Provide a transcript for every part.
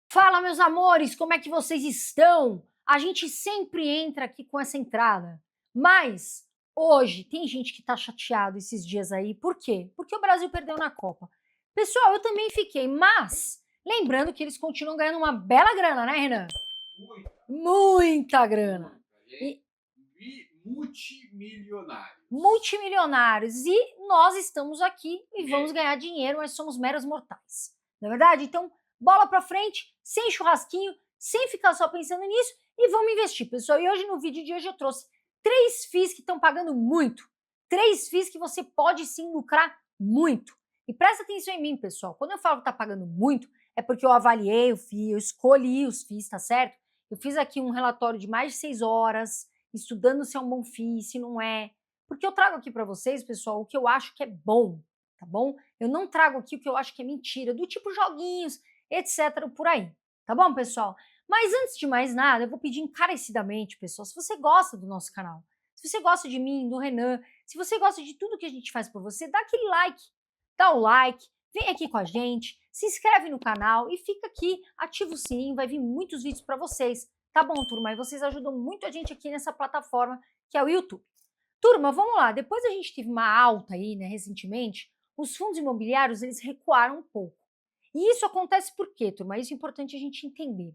Fala, meus amores, como é que vocês estão? A gente sempre entra aqui com essa entrada, mas hoje tem gente que tá chateado esses dias aí. Por quê? Porque o Brasil perdeu na Copa. Pessoal, eu também fiquei, mas lembrando que eles continuam ganhando uma bela grana, né, Renan? Muita, Muita grana. muita. E Multimilionários. multimilionários. E nós estamos aqui e vamos É. ganhar dinheiro, mas somos meros mortais. Não é verdade? Então, bola pra frente, sem churrasquinho, sem ficar só pensando nisso e vamos investir, pessoal. E hoje, no vídeo de hoje, eu trouxe 3 FIIs que estão pagando muito. 3 FIIs que você pode sim lucrar muito. E presta atenção em mim, pessoal. Quando eu falo que tá pagando muito, é porque eu avaliei o FII, eu escolhi os FIIs, tá certo? Eu fiz aqui um relatório de mais de 6 horas, estudando se é um bom FII, se não é. Porque eu trago aqui para vocês, pessoal, o que eu acho que é bom, tá bom? Eu não trago aqui o que eu acho que é mentira, do tipo joguinhos, etc, por aí. Tá bom, pessoal? Mas antes de mais nada, eu vou pedir encarecidamente, pessoal, se você gosta do nosso canal, se você gosta de mim, do Renan, se você gosta de tudo que a gente faz por você, dá aquele like, dá o like, vem aqui com a gente, se inscreve no canal e fica aqui, ativa o sininho, vai vir muitos vídeos para vocês. Tá bom, turma? E vocês ajudam muito a gente aqui nessa plataforma que é o YouTube. Turma, vamos lá. Depois a gente teve uma alta aí, né, recentemente, os fundos imobiliários, eles recuaram um pouco. E isso acontece por quê, turma? Isso é importante a gente entender.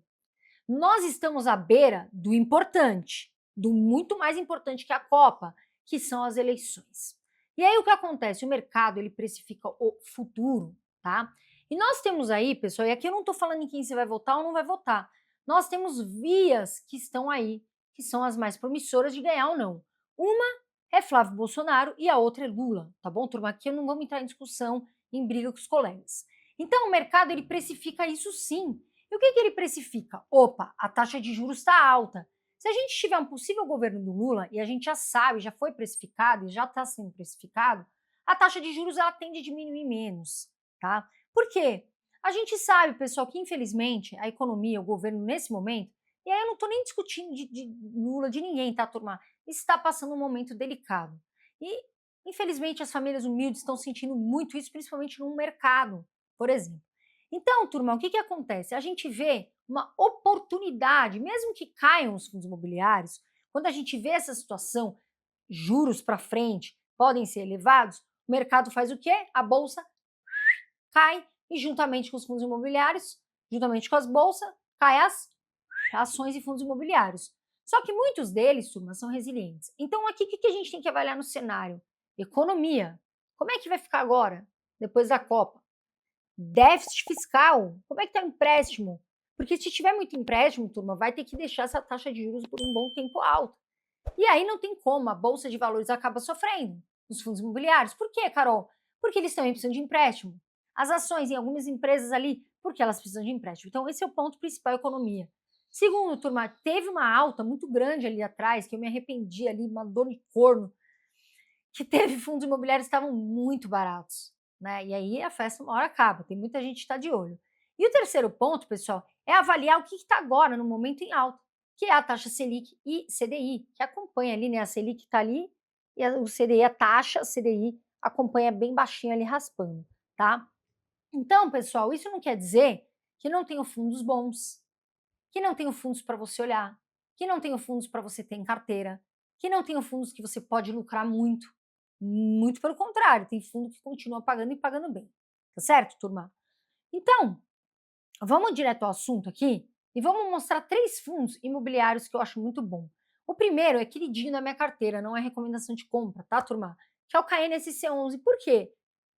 Nós estamos à beira do importante, do muito mais importante que a Copa, que são as eleições. E aí o que acontece? O mercado, ele precifica o futuro, tá? E nós temos aí, pessoal, e aqui eu não estou falando em quem você vai votar ou não vai votar. Nós temos vias que estão aí, que são as mais promissoras de ganhar ou não. Uma é Flávio Bolsonaro e a outra é Lula, tá bom, turma? Aqui eu não vou entrar em discussão, em briga com os colegas. Então o mercado, ele precifica isso sim. E o que ele precifica? Opa, a taxa de juros está alta. Se a gente tiver um possível governo do Lula, e a gente já sabe, já foi precificado e já está sendo precificado, a taxa de juros ela tende a diminuir menos, tá? Por quê? A gente sabe, pessoal, que infelizmente a economia, o governo nesse momento, e aí eu não estou nem discutindo de Lula, de ninguém, tá, turma? Está passando um momento delicado. E, infelizmente, as famílias humildes estão sentindo muito isso, principalmente no mercado, por exemplo. Então, turma, o que acontece? A gente vê uma oportunidade, mesmo que caiam os fundos imobiliários, quando a gente vê essa situação, juros para frente podem ser elevados, o mercado faz o quê? A bolsa cai e juntamente com os fundos imobiliários, juntamente com as bolsas, cai as ações e fundos imobiliários. Só que muitos deles, turma, são resilientes. Então, aqui, o que a gente tem que avaliar no cenário? Economia. Como é que vai ficar agora, depois da Copa? Déficit fiscal. Como é que está o empréstimo? Porque se tiver muito empréstimo, turma, vai ter que deixar essa taxa de juros por um bom tempo alta. E aí não tem como, a Bolsa de Valores acaba sofrendo, os fundos imobiliários. Por quê, Carol? Porque eles também precisam de empréstimo. As ações em algumas empresas ali, porque elas precisam de empréstimo. Então, esse é o ponto principal, economia. Segundo, turma, teve uma alta muito grande ali atrás, que eu me arrependi ali, uma dor de corno, que teve fundos imobiliários que estavam muito baratos, né? E aí a festa uma hora acaba, tem muita gente que está de olho. E o terceiro ponto, pessoal, é avaliar o que está agora, no momento em alta, que é a taxa Selic e CDI, que acompanha ali, né? A Selic está ali e o CDI, a taxa CDI, acompanha bem baixinho ali raspando, tá? Então, pessoal, isso não quer dizer que não tenha fundos bons, que não tenha fundos para você olhar, que não tenha fundos para você ter em carteira, que não tenha fundos que você pode lucrar muito. Muito pelo contrário, tem fundo que continua pagando e pagando bem. Tá certo, turma? Então, vamos direto ao assunto aqui e vamos mostrar 3 fundos imobiliários que eu acho muito bom. O primeiro é queridinho da minha carteira, não é recomendação de compra, tá, turma? Que é o KNSC11. Por quê?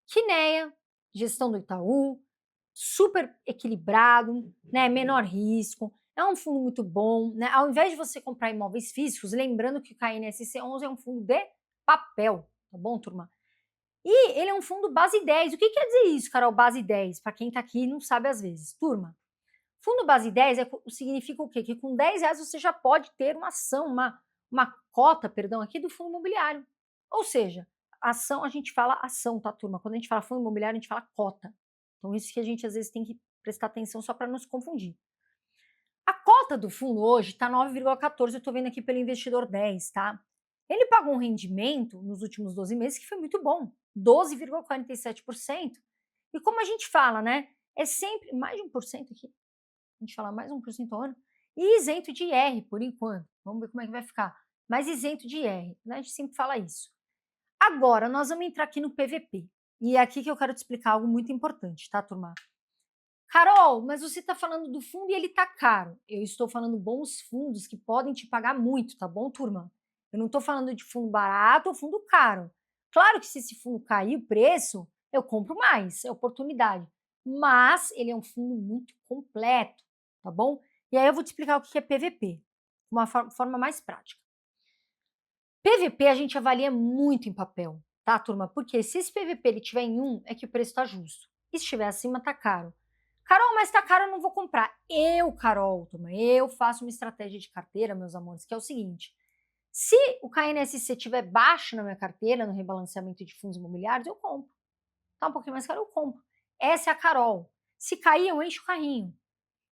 Quineia, gestão do Itaú, super equilibrado, né, menor risco, é um fundo muito bom, né? Ao invés de você comprar imóveis físicos, lembrando que o KNSC11 é um fundo de papel, tá bom, turma? E ele é um fundo base 10. O que quer dizer isso, Carol, base 10? Para quem está aqui e não sabe às vezes. Turma, fundo base 10 significa o quê? Que com R$ 10 você já pode ter uma ação, uma cota, perdão, aqui do fundo imobiliário. Ou seja, ação, a gente fala ação, tá, turma? Quando a gente fala fundo imobiliário, a gente fala cota. Então, isso que a gente às vezes tem que prestar atenção só para não se confundir. A cota do fundo hoje está 9,14, eu estou vendo aqui pelo investidor 10, tá? Ele pagou um rendimento nos últimos 12 meses que foi muito bom, 12,47%. E como a gente fala, né? É sempre mais de 1% aqui. gente fala mais 1% ao ano, e isento de IR, por enquanto. Vamos ver como é que vai ficar. Mas isento de IR, né? A gente sempre fala isso. Agora, nós vamos entrar aqui no PVP. E é aqui que eu quero te explicar algo muito importante, tá, turma? Carol, mas você está falando do fundo e ele está caro. Eu estou falando bons fundos que podem te pagar muito, tá bom, turma? Eu não estou falando de fundo barato ou fundo caro. Claro que se esse fundo cair o preço, eu compro mais, é oportunidade. Mas ele é um fundo muito completo, tá bom? E aí eu vou te explicar o que é PVP, de uma forma mais prática. PVP a gente avalia muito em papel, tá, turma? Porque se esse PVP ele tiver em 1, é que o preço está justo. E se estiver acima, tá caro. Carol, mas tá caro, eu não vou comprar. Carol, turma, eu faço uma estratégia de carteira, meus amores, que é o seguinte. Se o KNSC estiver baixo na minha carteira, no rebalanceamento de fundos imobiliários, eu compro. Tá um pouquinho mais caro, eu compro. Essa é a Carol. Se cair, eu encho o carrinho.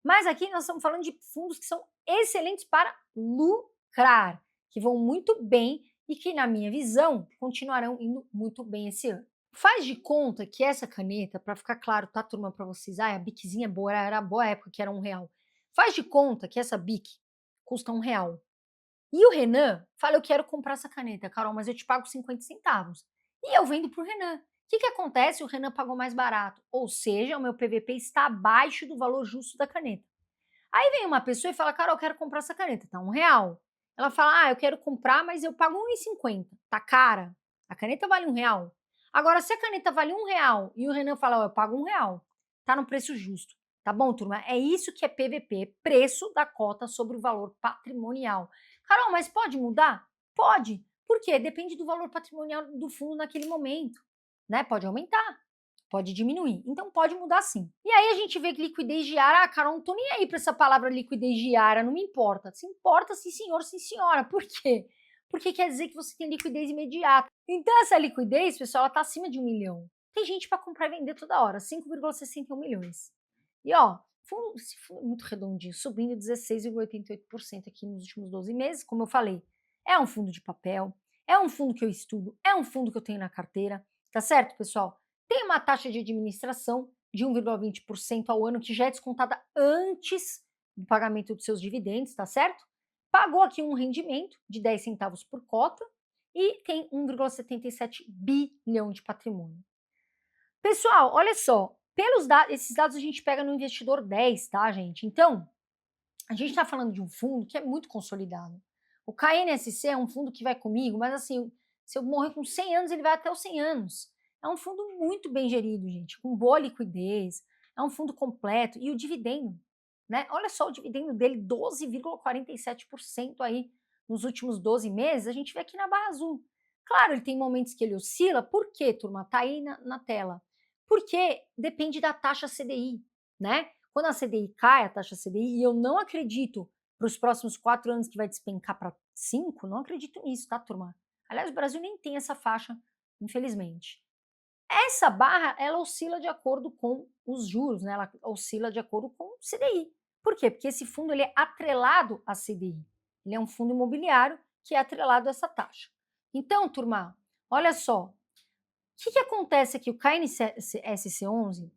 Mas aqui nós estamos falando de fundos que são excelentes para lucrar, que vão muito bem e que, na minha visão, continuarão indo muito bem esse ano. Faz de conta que essa caneta, para ficar claro, tá, turma, para vocês, a Biczinha boa, era a boa época que era R$ 1. Faz de conta que essa Bic custa R$ 1. E o Renan fala, eu quero comprar essa caneta, Carol, mas eu te pago 50 centavos. E eu vendo para o Renan. O que acontece? O Renan pagou mais barato, ou seja, o meu PVP está abaixo do valor justo da caneta. Aí vem uma pessoa e fala, Carol, eu quero comprar essa caneta, tá R$ 1. Ela fala, eu quero comprar, mas eu pago R$ 1,50. Tá cara. A caneta vale R$ 1. Agora, se a caneta vale R$ 1 e o Renan fala, eu pago R$ 1, tá no preço justo. Tá bom, turma? É isso que é PVP, preço da cota sobre o valor patrimonial. Carol, mas pode mudar? Pode. Por quê? Depende do valor patrimonial do fundo naquele momento, né? Pode aumentar, pode diminuir. Então pode mudar sim. E aí a gente vê que liquidez diária, Carol, não tô nem aí para essa palavra liquidez diária, não me importa. Se importa, sim senhor, sim senhora. Por quê? Porque quer dizer que você tem liquidez imediata. Então essa liquidez, pessoal, ela tá acima de 1 milhão. Tem gente para comprar e vender toda hora, 5,61 milhões. E ó, esse fundo é muito redondinho, subindo 16,88% aqui nos últimos 12 meses, como eu falei. É um fundo de papel, é um fundo que eu estudo, é um fundo que eu tenho na carteira, tá certo, pessoal? Tem uma taxa de administração de 1,20% ao ano, que já é descontada antes do pagamento dos seus dividendos, tá certo? Pagou aqui um rendimento de 10 centavos por cota e tem 1,77 bilhão de patrimônio. Pessoal, olha só, esses dados a gente pega no Investidor 10, tá, gente? Então, a gente está falando de um fundo que é muito consolidado. O KNSC é um fundo que vai comigo, mas assim, se eu morrer com 100 anos, ele vai até os 100 anos. É um fundo muito bem gerido, gente, com boa liquidez, é um fundo completo. E o dividendo, né? Olha só o dividendo dele, 12,47% aí nos últimos 12 meses, a gente vê aqui na barra azul. Claro, ele tem momentos que ele oscila, por quê, turma? Tá aí na tela. Porque depende da taxa CDI, né? Quando a CDI cai, a taxa CDI, e eu não acredito para os próximos 4 anos que vai despencar para 5, não acredito nisso, tá, turma? Aliás, o Brasil nem tem essa faixa, infelizmente. Essa barra, ela oscila de acordo com os juros, né? Ela oscila de acordo com o CDI. Por quê? Porque esse fundo ele é atrelado à CDI. Ele é um fundo imobiliário que é atrelado a essa taxa. Então, turma, olha só. O que acontece aqui? O KNSC11,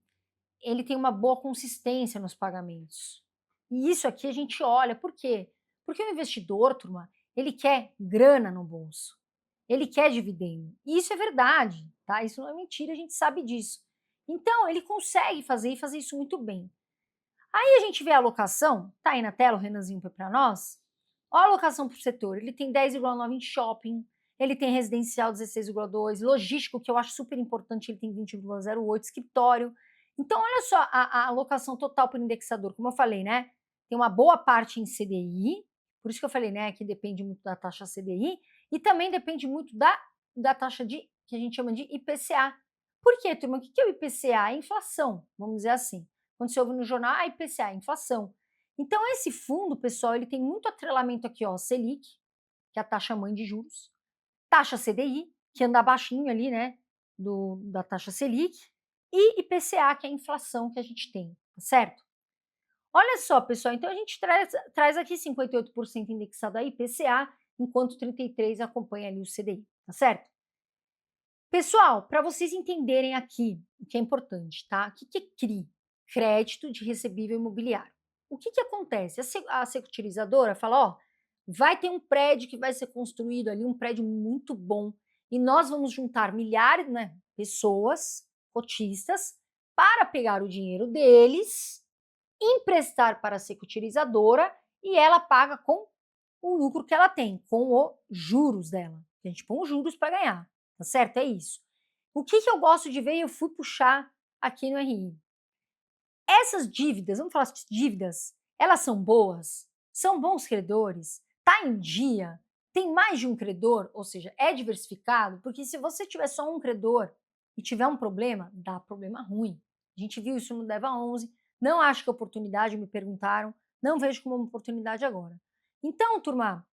ele tem uma boa consistência nos pagamentos. E isso aqui a gente olha, por quê? Porque o investidor, turma, ele quer grana no bolso, ele quer dividendo. E isso é verdade, tá? Isso não é mentira, a gente sabe disso. Então, ele consegue fazer e fazer isso muito bem. Aí a gente vê a alocação, tá aí na tela o Renanzinho para nós. Olha a alocação para o setor, ele tem 10,9 em shopping, ele tem residencial 16,2, logístico, que eu acho super importante, ele tem 20,08, escritório. Então, olha só a alocação total para o indexador, como eu falei, né? Tem uma boa parte em CDI, por isso que eu falei, né, que depende muito da taxa CDI, e também depende muito da taxa que a gente chama de IPCA. Por quê, turma? O que é o IPCA? É inflação, vamos dizer assim. Quando você ouve no jornal, IPCA, inflação. Então, esse fundo, pessoal, ele tem muito atrelamento aqui, ó, Selic, que é a taxa mãe de juros, taxa CDI, que anda baixinho ali, né, da taxa Selic, e IPCA, que é a inflação que a gente tem, tá certo? Olha só, pessoal, então a gente traz aqui 58% indexado a IPCA, enquanto 33% acompanha ali o CDI, tá certo? Pessoal, para vocês entenderem aqui o que é importante, tá? O que é CRI? Crédito de recebível imobiliário. o que acontece? A securitizadora fala, ó, vai ter um prédio que vai ser construído ali, um prédio muito bom, e nós vamos juntar milhares, né, pessoas, cotistas, para pegar o dinheiro deles, emprestar para a securitizadora e ela paga com o lucro que ela tem, com os juros dela. A gente põe os juros para ganhar, tá certo? É isso. O que eu gosto de ver e eu fui puxar aqui no RI? Essas dívidas, vamos falar de dívidas, elas são boas? São bons credores? Tá em dia? Tem mais de um credor? Ou seja, é diversificado? Porque se você tiver só um credor e tiver um problema, dá problema ruim. A gente viu isso no DEVA 11, não acho que é oportunidade, me perguntaram, não vejo como uma oportunidade agora. Então, turma,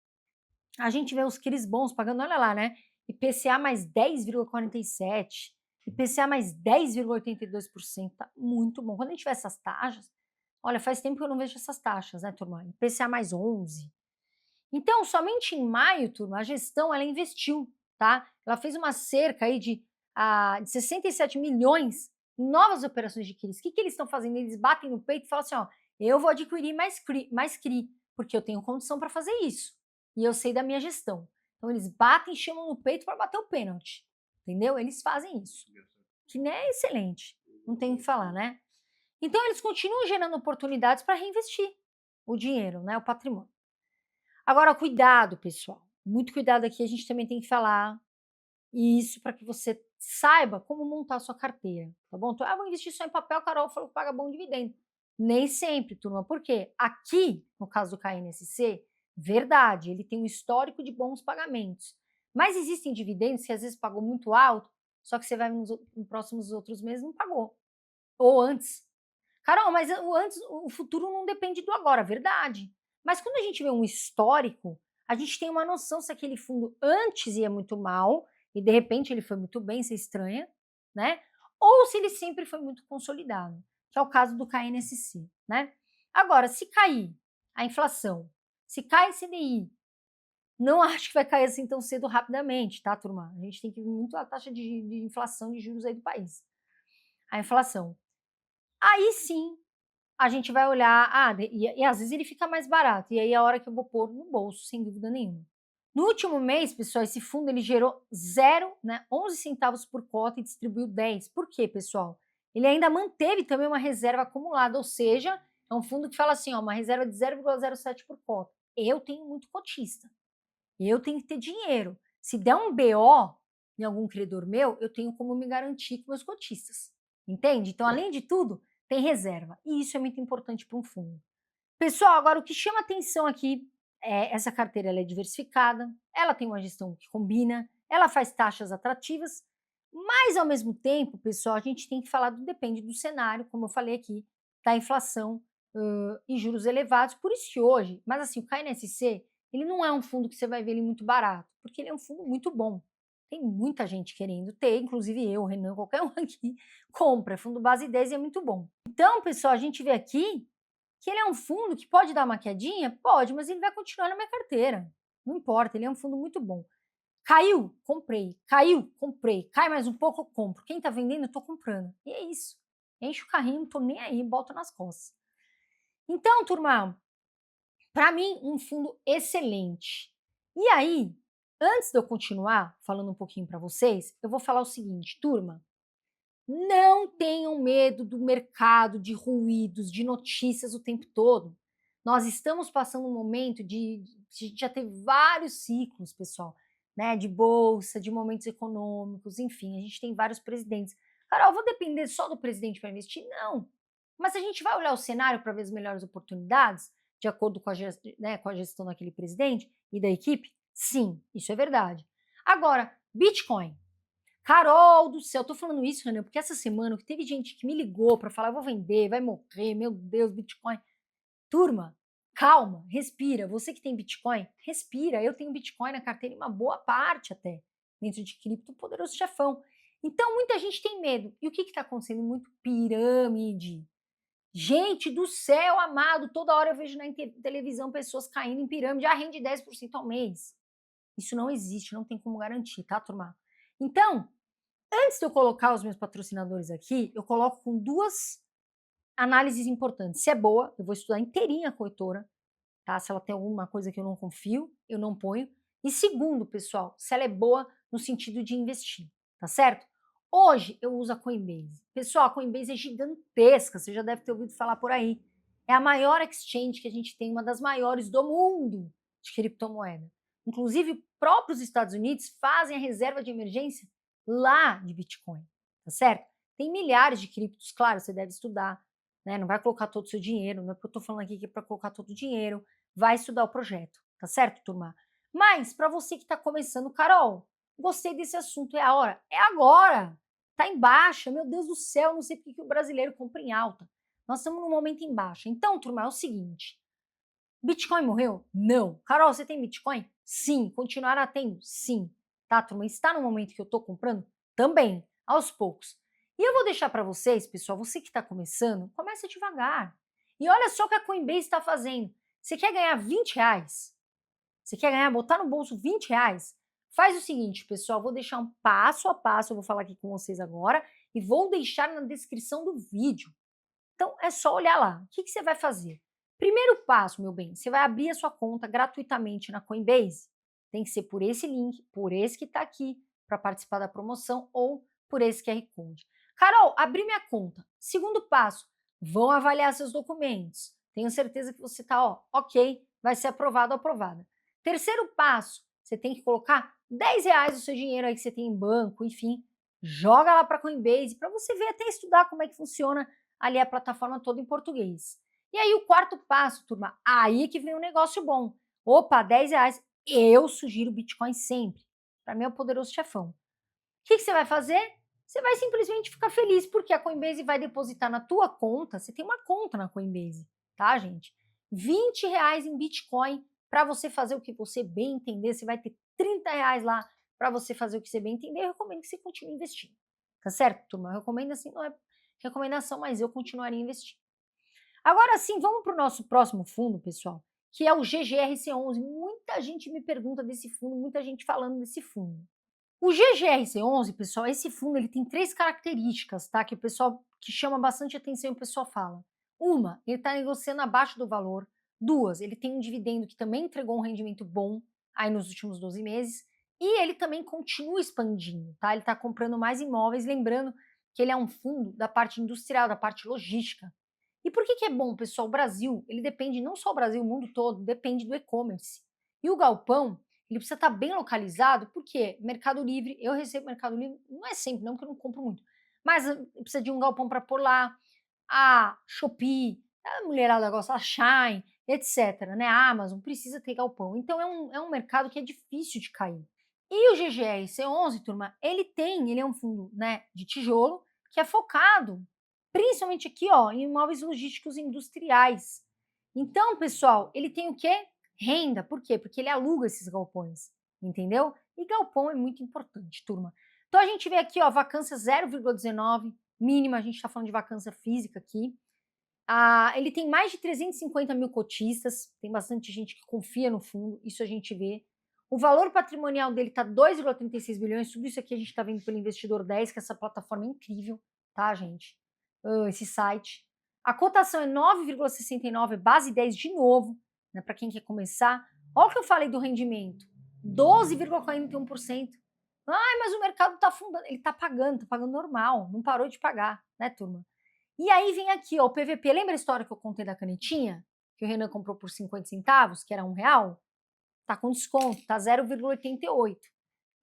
a gente vê os CRIs bons pagando, olha lá, né? IPCA mais 10,47%, IPCA mais 10,82%, tá muito bom. Quando a gente vê essas taxas, olha, faz tempo que eu não vejo essas taxas, né, turma? IPCA mais 11%. Então, somente em maio, turma, a gestão, ela investiu, tá? Ela fez uma cerca aí de 67 milhões em novas operações de CRIs. O que eles estão fazendo? Eles batem no peito e falam assim, ó, eu vou adquirir mais CRI, porque eu tenho condição para fazer isso. E eu sei da minha gestão. Então, eles batem, chamam no peito para bater o pênalti. Entendeu? Eles fazem isso. Que nem é excelente. Não tem o que falar, né? Então, eles continuam gerando oportunidades para reinvestir o dinheiro, né? O patrimônio. Agora, cuidado, pessoal. Muito cuidado aqui, a gente também tem que falar isso para que você saiba como montar a sua carteira, tá bom? Então, vou investir só em papel, Carol falou que paga bom dividendo. Nem sempre, turma, por quê? Aqui, no caso do KNSC, verdade, ele tem um histórico de bons pagamentos. Mas existem dividendos que às vezes pagou muito alto, só que você vai nos próximos outros meses não pagou. Ou antes. Carol, mas o futuro não depende do agora, verdade. Mas quando a gente vê um histórico, a gente tem uma noção se aquele fundo antes ia muito mal e de repente ele foi muito bem, você estranha, né? Ou se ele sempre foi muito consolidado, que é o caso do KNSC, né? Agora, se cair a inflação, se cai a CDI, não acho que vai cair assim tão cedo rapidamente, tá, turma? A gente tem que ver muito a taxa de inflação de juros aí do país. A inflação. Aí sim, a gente vai olhar, e às vezes ele fica mais barato, e aí é a hora que eu vou pôr no bolso, sem dúvida nenhuma. No último mês, pessoal, esse fundo ele gerou 11 centavos por cota e distribuiu 10. Por quê, pessoal? Ele ainda manteve também uma reserva acumulada, ou seja, é um fundo que fala assim, ó, uma reserva de 0,07 por cota. Eu tenho muito cotista. Eu tenho que ter dinheiro. Se der um BO em algum credor meu, eu tenho como me garantir com meus cotistas. Entende? Então, além de tudo, tem reserva. E isso é muito importante para um fundo. Pessoal, agora o que chama atenção aqui é essa carteira, ela é diversificada, ela tem uma gestão que combina, ela faz taxas atrativas, mas ao mesmo tempo, pessoal, a gente tem que falar depende do cenário, como eu falei aqui, da inflação e juros elevados. Por isso que hoje, mas assim, o KNSC, ele não é um fundo que você vai ver ele muito barato, porque ele é um fundo muito bom. Tem muita gente querendo ter, inclusive eu, Renan, qualquer um aqui compra. É fundo base 10 e é muito bom. Então, pessoal, a gente vê aqui que ele é um fundo que pode dar uma quedinha? Pode, mas ele vai continuar na minha carteira. Não importa, ele é um fundo muito bom. Caiu? Comprei. Caiu? Comprei. Cai mais um pouco? Eu compro. Quem está vendendo, eu estou comprando. E é isso. Enche o carrinho, não estou nem aí, boto nas costas. Então, turma, para mim, um fundo excelente. E aí, antes de eu continuar falando um pouquinho para vocês, eu vou falar o seguinte, turma, não tenham medo do mercado, de ruídos, de notícias o tempo todo. Nós estamos passando um momento de já teve vários ciclos, pessoal, né? De bolsa, de momentos econômicos, enfim, a gente tem vários presidentes. Carol, vou depender só do presidente para investir? Não. Mas a gente vai olhar o cenário para ver as melhores oportunidades, de acordo com a gestão daquele presidente e da equipe? Sim, isso é verdade. Agora, Bitcoin. Carol do céu, tô falando isso, Renan, porque essa semana que teve gente que me ligou para falar, eu vou vender, vai morrer, meu Deus, Bitcoin. Turma, calma, respira. Você que tem Bitcoin, respira. Eu tenho Bitcoin na carteira, uma boa parte até, dentro de cripto, poderoso chefão. Então, muita gente tem medo. E o que está acontecendo? Muito pirâmide. Gente do céu amado, toda hora eu vejo na televisão pessoas caindo em pirâmide, rende 10% ao mês. Isso não existe, não tem como garantir, tá, turma? Então, antes de eu colocar os meus patrocinadores aqui, eu coloco com duas análises importantes. Se é boa, eu vou estudar inteirinha a corretora, tá? Se ela tem alguma coisa que eu não confio, eu não ponho. E segundo, pessoal, se ela é boa no sentido de investir, tá certo? Hoje eu uso a Coinbase. Pessoal, a Coinbase é gigantesca, você já deve ter ouvido falar por aí. É a maior exchange que a gente tem, uma das maiores do mundo de criptomoeda. Inclusive, próprios Estados Unidos fazem a reserva de emergência lá de Bitcoin, tá certo? Tem milhares de criptos, claro, você deve estudar, né? Não vai colocar todo o seu dinheiro, não é porque eu estou falando aqui que é para colocar todo o dinheiro, vai estudar o projeto, tá certo, turma? Mas, para você que está começando, Carol, gostei desse assunto, é a hora, é agora, tá em baixa, meu Deus do céu, não sei por que o brasileiro compra em alta, nós estamos num momento em baixa. Então, turma, é o seguinte, Bitcoin morreu? Não. Carol, você tem Bitcoin? Sim. Continuará tendo? Sim. Tá, turma? Está no momento que eu estou comprando? Também, aos poucos. E eu vou deixar para vocês, pessoal, você que está começando, comece devagar. E olha só o que a Coinbase está fazendo. Você quer ganhar R$20? Você quer ganhar, botar no bolso R$20? Faz o seguinte, pessoal, vou deixar um passo a passo, eu vou falar aqui com vocês agora, e vou deixar na descrição do vídeo. Então, é só olhar lá. O que você vai fazer? Primeiro passo, meu bem, você vai abrir a sua conta gratuitamente na Coinbase. Tem que ser por esse link, por esse que está aqui, para participar da promoção, ou por esse QR Code. Carol, abri minha conta. Segundo passo, vão avaliar seus documentos. Tenho certeza que você está, ok, vai ser aprovado ou aprovada. Terceiro passo, você tem que colocar R$10 do seu dinheiro aí que você tem em banco, enfim, joga lá para a Coinbase, para você ver até estudar como é que funciona ali a plataforma toda em português. E aí o quarto passo, turma, aí que vem um negócio bom. Opa, R$10, eu sugiro Bitcoin sempre. Para mim é o poderoso chefão. O que você vai fazer? Você vai simplesmente ficar feliz, porque a Coinbase vai depositar na tua conta, você tem uma conta na Coinbase, tá, gente? R$20 em Bitcoin para você fazer o que você bem entender, você vai ter R$30 lá para você fazer o que você bem entender, eu recomendo que você continue investindo. Tá certo, turma? Eu recomendo assim, não é recomendação, mas eu continuaria investindo. Agora sim, vamos para o nosso próximo fundo, pessoal, que é o GGRC11. Muita gente me pergunta desse fundo, muita gente falando desse fundo. O GGRC11, pessoal, esse fundo ele tem 3 características, tá? Que o pessoal que chama bastante atenção e o pessoal fala. Uma, ele está negociando abaixo do valor. 2, ele tem um dividendo que também entregou um rendimento bom aí nos últimos 12 meses. E ele também continua expandindo, tá? Ele está comprando mais imóveis, lembrando que ele é um fundo da parte industrial, da parte logística. E por que é bom, pessoal? O Brasil, ele depende, não só o Brasil, o mundo todo, depende do e-commerce. E o galpão, ele precisa estar bem localizado, porque Mercado Livre, eu recebo Mercado Livre, não é sempre, não, porque eu não compro muito, mas precisa de um galpão para pôr lá, a Shopee, a mulherada gosta, a Shine, etc., né? A Amazon precisa ter galpão. Então é um mercado que é difícil de cair. E o GGRC11, turma, ele é um fundo, né, de tijolo, que é focado principalmente aqui, em imóveis logísticos industriais. Então, pessoal, ele tem o quê? Renda. Por quê? Porque ele aluga esses galpões, entendeu? E galpão é muito importante, turma. Então, a gente vê aqui, vacância 0,19, mínima, a gente está falando de vacância física aqui. Ele tem mais de 350 mil cotistas, tem bastante gente que confia no fundo, isso a gente vê. O valor patrimonial dele está 2,36 bilhões, tudo isso aqui a gente está vendo pelo Investidor 10, que essa plataforma é incrível, tá, gente? Esse site. A cotação é 9,69, base 10 de novo, né, para quem quer começar. Olha o que eu falei do rendimento, 12,41%. Ai, mas o mercado está afundando, ele está pagando normal, não parou de pagar, né, turma? E aí vem aqui, o PVP, lembra a história que eu contei da canetinha? Que o Renan comprou por 50 centavos, que era R$1? Tá com desconto, tá 0,88.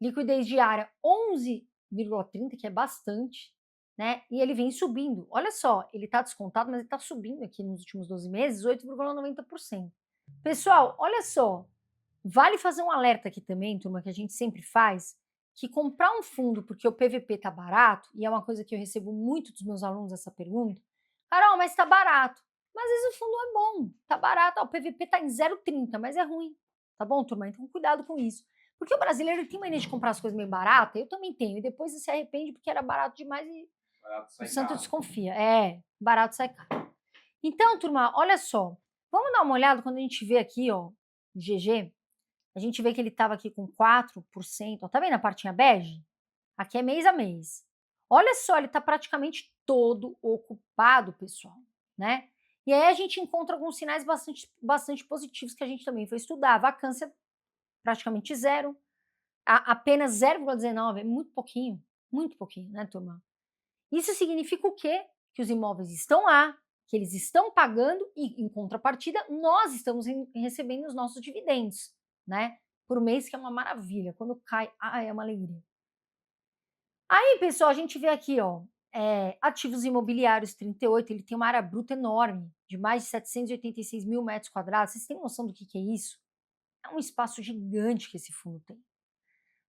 Liquidez diária 11,30, que é bastante, né? E ele vem subindo. Olha só, ele está descontado, mas ele está subindo aqui nos últimos 12 meses, 8,90%. Pessoal, olha só, vale fazer um alerta aqui também, turma, que a gente sempre faz, que comprar um fundo porque o PVP está barato, e é uma coisa que eu recebo muito dos meus alunos essa pergunta, Carol, mas está barato. Mas às vezes o fundo é bom, está barato, o PVP está em 0,30, mas é ruim, tá bom, turma? Então cuidado com isso. Porque o brasileiro tem mania de comprar as coisas meio baratas, eu também tenho, e depois se arrepende porque era barato demais e o santo desconfia. Barato sai caro. Então, turma, olha só, vamos dar uma olhada quando a gente vê aqui, GG, a gente vê que ele estava aqui com 4%, tá vendo a partinha bege? Aqui é mês a mês. Olha só, ele está praticamente todo ocupado, pessoal. né? E aí a gente encontra alguns sinais bastante positivos que a gente também foi estudar. A vacância praticamente zero, apenas 0,19 é muito pouquinho, né, turma? Isso significa o quê? Que os imóveis estão lá, que eles estão pagando e, em contrapartida, nós estamos recebendo os nossos dividendos, né? Por mês, que é uma maravilha. Quando cai, é uma alegria. Aí, pessoal, a gente vê aqui, ó, ativos imobiliários 38, ele tem uma área bruta enorme, de mais de 786 mil metros quadrados. Vocês têm noção do que é isso? É um espaço gigante que esse fundo tem.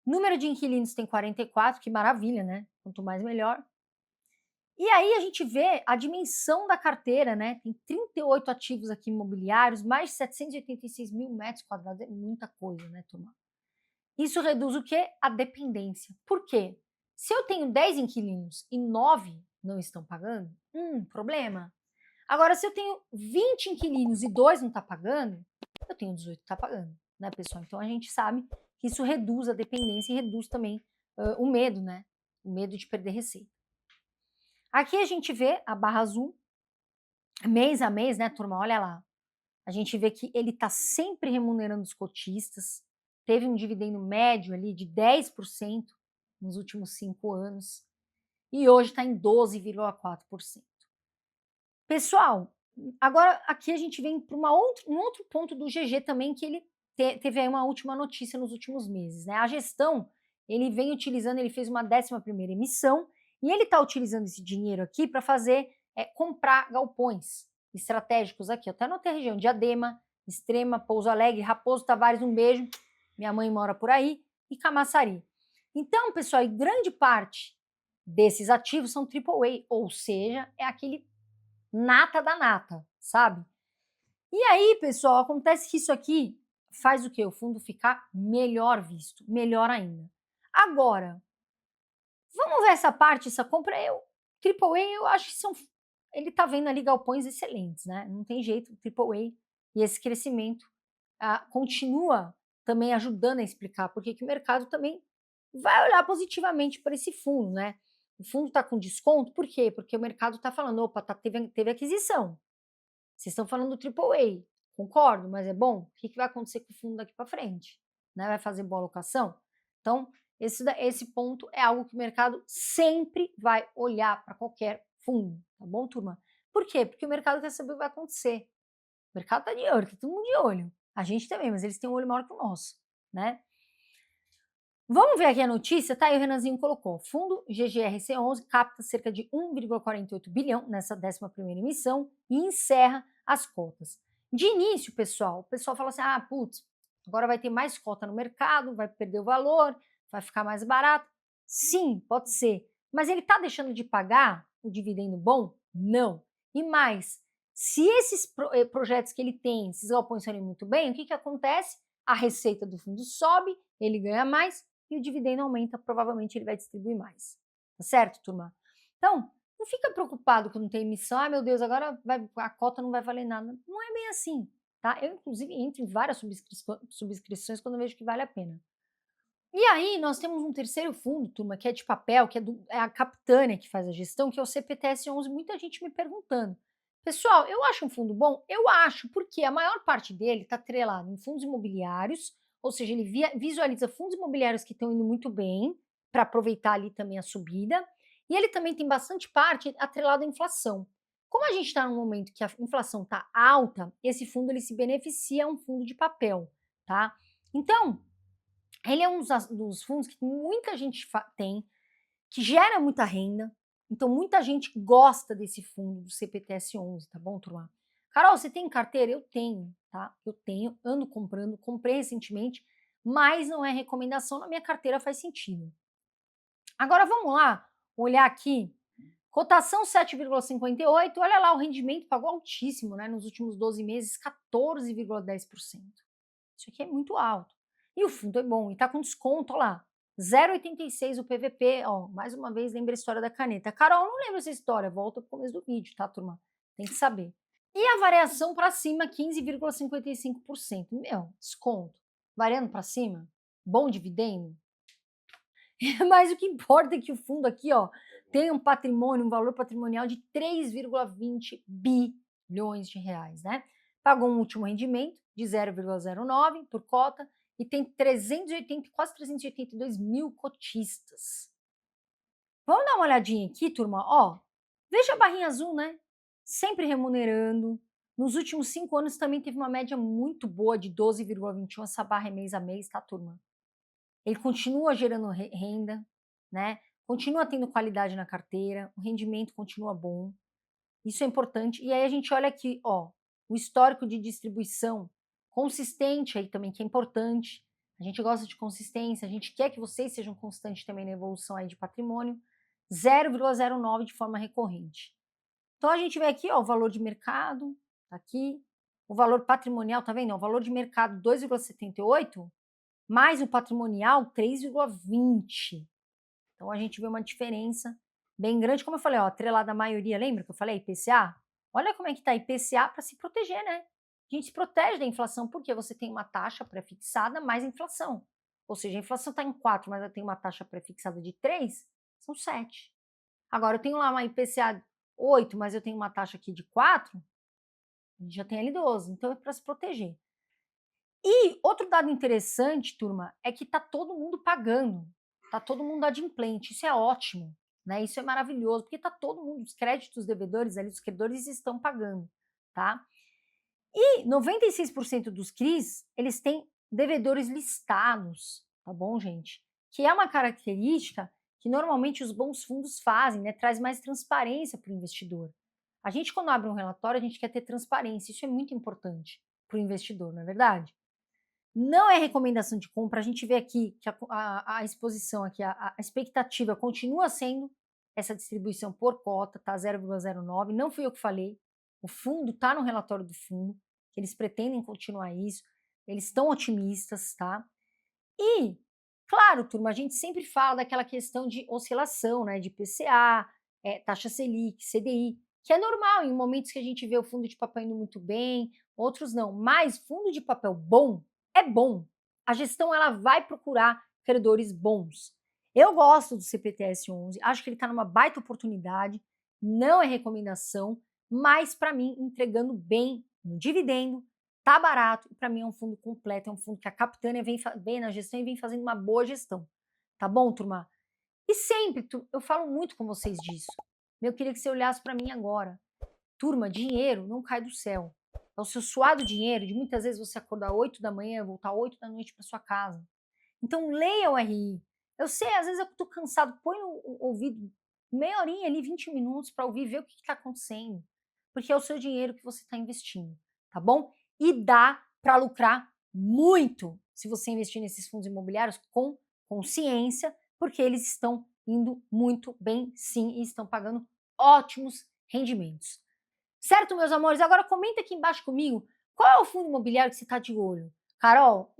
Número de inquilinos tem 44, que maravilha, né? Quanto mais, melhor. E aí a gente vê a dimensão da carteira, né? Tem 38 ativos aqui imobiliários, mais de 786 mil metros quadrados, é muita coisa, né, turma? Isso reduz o quê? A dependência. Por quê? Se eu tenho 10 inquilinos e 9 não estão pagando, problema. Agora, se eu tenho 20 inquilinos e 2 não estão pagando, eu tenho 18 que estão pagando, né, pessoal? Então a gente sabe que isso reduz a dependência e reduz também o medo, né? O medo de perder receita. Aqui a gente vê a barra azul, mês a mês, né, turma? Olha lá. A gente vê que ele está sempre remunerando os cotistas, teve um dividendo médio ali de 10% nos últimos 5 anos, e hoje está em 12,4%. Pessoal, agora aqui a gente vem para um outro ponto do GG também, que ele teve aí uma última notícia nos últimos meses, né? A gestão, ele vem utilizando, ele fez uma 11ª emissão, e ele está utilizando esse dinheiro aqui para fazer, comprar galpões estratégicos aqui. Eu até anotei a região: Diadema, Extrema, Pouso Alegre, Raposo Tavares, um beijo, minha mãe mora por aí, e Camaçari. Então, pessoal, e grande parte desses ativos são AAA, ou seja, é aquele nata da nata, sabe? E aí, pessoal, acontece que isso aqui faz o quê? O fundo ficar melhor visto, melhor ainda. Agora, vamos ver essa parte, essa compra. AAA, eu acho que ele tá vendo ali galpões excelentes, né? Não tem jeito, AAA e esse crescimento continua também ajudando a explicar porque que o mercado também vai olhar positivamente para esse fundo, né? O fundo está com desconto, por quê? Porque o mercado está falando, opa, teve aquisição. Vocês estão falando do AAA, concordo, mas é bom? O que vai acontecer com o fundo daqui para frente? Né? Vai fazer boa alocação? Então, esse ponto é algo que o mercado sempre vai olhar para qualquer fundo, tá bom, turma? Por quê? Porque o mercado quer saber o que vai acontecer. O mercado está de olho, está todo mundo de olho. A gente também, mas eles têm um olho maior que o nosso, né? Vamos ver aqui a notícia, tá? E o Renanzinho colocou: fundo GGRC11 capta cerca de 1,48 bilhão nessa 11ª emissão e encerra as cotas. De início, o pessoal fala assim: putz, agora vai ter mais cota no mercado, vai perder o valor, vai ficar mais barato. Sim, pode ser. Mas ele está deixando de pagar o dividendo bom? Não. E mais, se esses projetos que ele tem, esses galpões forem muito bem, o que acontece? A receita do fundo sobe, ele ganha mais, e o dividendo aumenta, provavelmente ele vai distribuir mais. Tá certo, turma? Então, não fica preocupado que não tem emissão, meu Deus, agora a cota não vai valer nada. Não é bem assim, tá? Eu, inclusive, entro em várias subscrições quando eu vejo que vale a pena. E aí, nós temos um terceiro fundo, turma, que é de papel, que é a Capitânia que faz a gestão, que é o CPTS11, muita gente me perguntando. Pessoal, eu acho um fundo bom? Eu acho, porque a maior parte dele está atrelado em fundos imobiliários, ou seja, ele visualiza fundos imobiliários que estão indo muito bem, para aproveitar ali também a subida, e ele também tem bastante parte atrelada à inflação. Como a gente está num momento que a inflação está alta, esse fundo ele se beneficia, um fundo de papel, tá? Então, ele é um dos fundos que muita gente tem, que gera muita renda, então muita gente gosta desse fundo do CPTS11, tá bom, turma? Carol, você tem carteira? Eu tenho, tá? Eu tenho, ando comprando, comprei recentemente, mas não é recomendação, na minha carteira faz sentido. Agora vamos lá, olhar aqui, cotação 7,58, olha lá, o rendimento pagou altíssimo, né? Nos últimos 12 meses, 14,10%. Isso aqui é muito alto. E o fundo é bom, e tá com desconto, olha lá, 0,86 o PVP, ó, mais uma vez lembra a história da caneta. Carol, não lembro essa história, volta pro começo do vídeo, tá, turma? Tem que saber. E a variação para cima, 15,55%. Meu, desconto. Variando para cima, bom dividendo. Mas o que importa é que o fundo aqui, ó, tem um patrimônio, um valor patrimonial de 3,20 bilhões de reais, né? Pagou um último rendimento de 0,09 por cota e tem 380, quase 382 mil cotistas. Vamos dar uma olhadinha aqui, turma? Ó, veja a barrinha azul, né? Sempre remunerando. Nos últimos 5 anos também teve uma média muito boa de 12,21. Essa barra é mês a mês, tá, turma? Ele continua gerando renda, né? Continua tendo qualidade na carteira, o rendimento continua bom. Isso é importante. E aí a gente olha aqui, ó, o histórico de distribuição consistente aí também, que é importante. A gente gosta de consistência, a gente quer que vocês sejam constantes também na evolução aí de patrimônio. 0,09 de forma recorrente. Então a gente vê aqui, ó, o valor de mercado, tá aqui. O valor patrimonial, tá vendo? O valor de mercado 2,78, mais o patrimonial 3,20. Então a gente vê uma diferença bem grande, como eu falei, ó, atrelada à maioria, lembra que eu falei IPCA? Olha como é que tá IPCA para se proteger, né? A gente se protege da inflação porque você tem uma taxa pré-fixada mais inflação. Ou seja, a inflação está em 4, mas eu tenho uma taxa pré-fixada de 3, são 7. Agora, eu tenho lá uma IPCA 8, mas eu tenho uma taxa aqui de 4, a gente já tem ali 12, então é para se proteger. E outro dado interessante, turma, é que tá todo mundo pagando, tá todo mundo adimplente, isso é ótimo, né? Isso é maravilhoso, porque tá todo mundo, os créditos devedores ali, os credores estão pagando, tá? E 96% dos CRIs, eles têm devedores listados, tá bom, gente? Que é uma característica que normalmente os bons fundos fazem, né? Traz mais transparência para o investidor. A gente, quando abre um relatório, a gente quer ter transparência, isso é muito importante para o investidor, não é verdade? Não é recomendação de compra, a gente vê aqui que a exposição aqui, a expectativa continua sendo essa distribuição por cota, tá 0,09, não fui eu que falei, o fundo tá no relatório do fundo, que eles pretendem continuar isso, eles estão otimistas, tá? E, claro, turma, a gente sempre fala daquela questão de oscilação, né, de IPCA, taxa Selic, CDI, que é normal em momentos que a gente vê o fundo de papel indo muito bem, outros não, mas fundo de papel bom é bom. A gestão ela vai procurar credores bons. Eu gosto do CPTS 11, acho que ele está numa baita oportunidade, não é recomendação, mas para mim entregando bem no dividendo, tá barato e para mim é um fundo completo, é um fundo que a Capitânia vem na gestão e vem fazendo uma boa gestão. Tá bom, turma? E sempre, eu falo muito com vocês disso. Eu queria que você olhasse para mim agora. Turma, dinheiro não cai do céu. É o seu suado dinheiro de muitas vezes você acordar 8 da manhã, voltar 8 da noite para sua casa. Então leia o RI. Eu sei, às vezes eu estou cansado, põe no ouvido meia horinha ali, 20 minutos para ouvir, ver o que está acontecendo. Porque é o seu dinheiro que você está investindo, tá bom? E dá para lucrar muito se você investir nesses fundos imobiliários com consciência, porque eles estão indo muito bem sim e estão pagando ótimos rendimentos. Certo, meus amores? Agora comenta aqui embaixo comigo qual é o fundo imobiliário que você está de olho. Carol,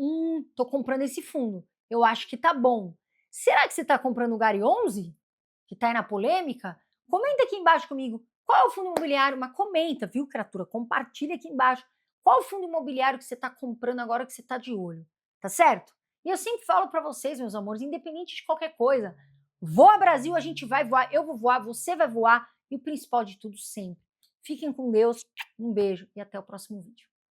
tô comprando esse fundo. Eu acho que tá bom. Será que você está comprando o Gari 11? Que está aí na polêmica? Comenta aqui embaixo comigo qual é o fundo imobiliário, mas comenta, viu, criatura? Compartilha aqui embaixo. Qual é o fundo imobiliário que você está comprando agora que você está de olho? Tá certo? E eu sempre falo para vocês, meus amores, independente de qualquer coisa, voa Brasil, a gente vai voar, eu vou voar, você vai voar e o principal de tudo sempre. Fiquem com Deus, um beijo e até o próximo vídeo.